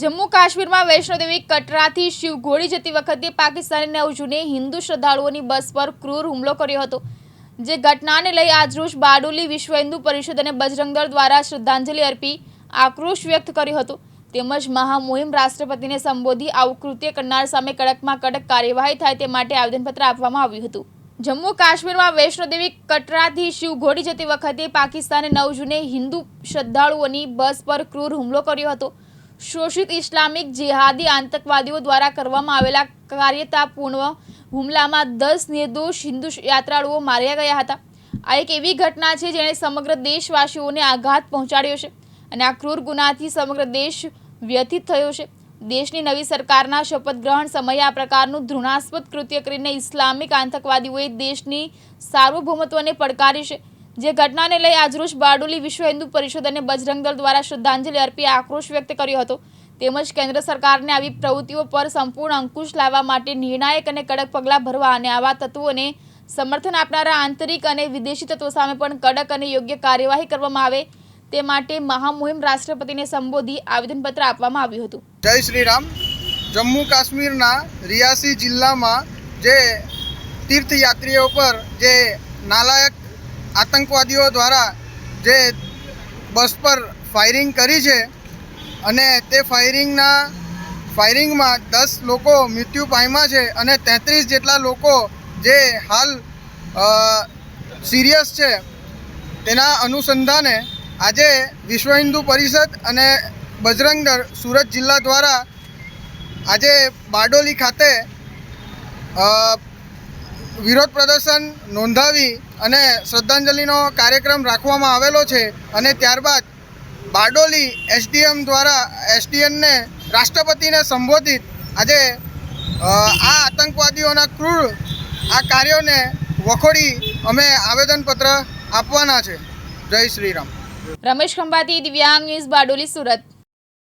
જમ્મુ કાશ્મીરમાં વૈષ્ણોદેવી કટરાથી શિવઘોડી જતી વખતે પાકિસ્તાની 9 જૂને હિન્દુ શ્રદ્ધાળુઓની બસ પર ક્રૂર હુમલો કર્યો હતો, જે ઘટનાને લઈ આજરોજ બારડોલી વિશ્વ હિન્દુ પરિષદ અને બજરંગ દળ દ્વારા શ્રદ્ધાંજલિ અર્પી આક્રોશ વ્યક્ત કર્યો હતો તેમજ મહામુહિમ રાષ્ટ્રપતિને સંબોધી આવું કૃત્ય કરનાર સામે કડકમાં કડક કાર્યવાહી થાય તે માટે આવેદનપત્ર આપવામાં આવ્યું હતું। જમ્મુ કાશ્મીરમાં વૈષ્ણોદેવી કટરાથી શિવઘોડી જતી વખતે પાકિસ્તાને 9 જૂને હિન્દુ શ્રદ્ધાળુઓની બસ પર ક્રૂર હુમલો કર્યો હતો। શોષિત ઇસ્લામિક જેહાદી આતંકવાદીઓ દ્વારા કરવામાં આવેલા કાર્યતાપૂર્ણ હુમલામાં 10 નિર્દોષ હિન્દુ યાત્રાળુઓ માર્યા ગયા હતા। આ એક એવી ઘટના છે જેણે સમગ્ર દેશવાસીઓને આઘાત પહોંચાડ્યો છે અને આ ક્રૂર ગુનાથી સમગ્ર દેશ વ્યથિત થયો છે। દેશની નવી સરકારના શપથ ગ્રહણ સમયે આ પ્રકારનું ઘૃણાસ્પદ કૃત્ય કરીને ઇસ્લામિક આતંકવાદીઓએ દેશની સાર્વભૌમત્વને પડકારી છે, જે ઘટનાને લઈ આજરોજ બારડોલી વિશ્વ હિન્દુ પરિષદ અને બજરંગ દળ દ્વારા શ્રદ્ધાંજલિ અર્પી આક્રોશ વ્યક્ત કર્યો હતો તેમજ કેન્દ્ર સરકારને આવી પ્રવૃત્તિઓ પર સંપૂર્ણ અંકુશ લાવવા માટે નિર્ણાયક અને કડક પગલાં ભરવા અને આવા તત્વોને સમર્થન આપનારા આંતરિક અને વિદેશી તત્વો સામે પણ કડક અને યોગ્ય કાર્યવાહી કરવામાં આવે તે માટે મહામુહિમ રાષ્ટ્રપતિને સંબોધી આવેદનપત્ર આપવામાં આવ્યું હતું। જય શ્રી રામ। જમ્મુ કાશ્મીરના રિયાસી જિલ્લામાં જે તીર્થયાત્રીઓ પર જે નાલાયક આતંકવાદીઓ દ્વારા જે બસ પર ફાયરિંગ કરી છે અને તે ફાયરિંગમાં 10 લોકો મૃત્યુ પામ્યા છે અને 33 જેટલા લોકો જે હાલ સિરિયસ છે, તેના અનુસંધાને આજે વિશ્વ હિન્દુ પરિષદ અને બજરંગ દળ સુરત જિલ્લા દ્વારા આજે બારડોલી ખાતે વિરોધ પ્રદર્શન નોંધાવી અને શ્રદ્ધાંજલિનો કાર્યક્રમ રાખવામાં આવેલો છે અને ત્યારબાદ બારડોલી એસડીએમને રાષ્ટ્રપતિને સંબોધિત આજે આ આતંકવાદીઓના ક્રૂર આ કાર્યોને વખોડી અમે આવેદનપત્ર આપવાના છે। જય શ્રી રામ। રમેશ ખંભાતી, દિવ્યાંગ ન્યૂઝ, બારડોલી, સુરત।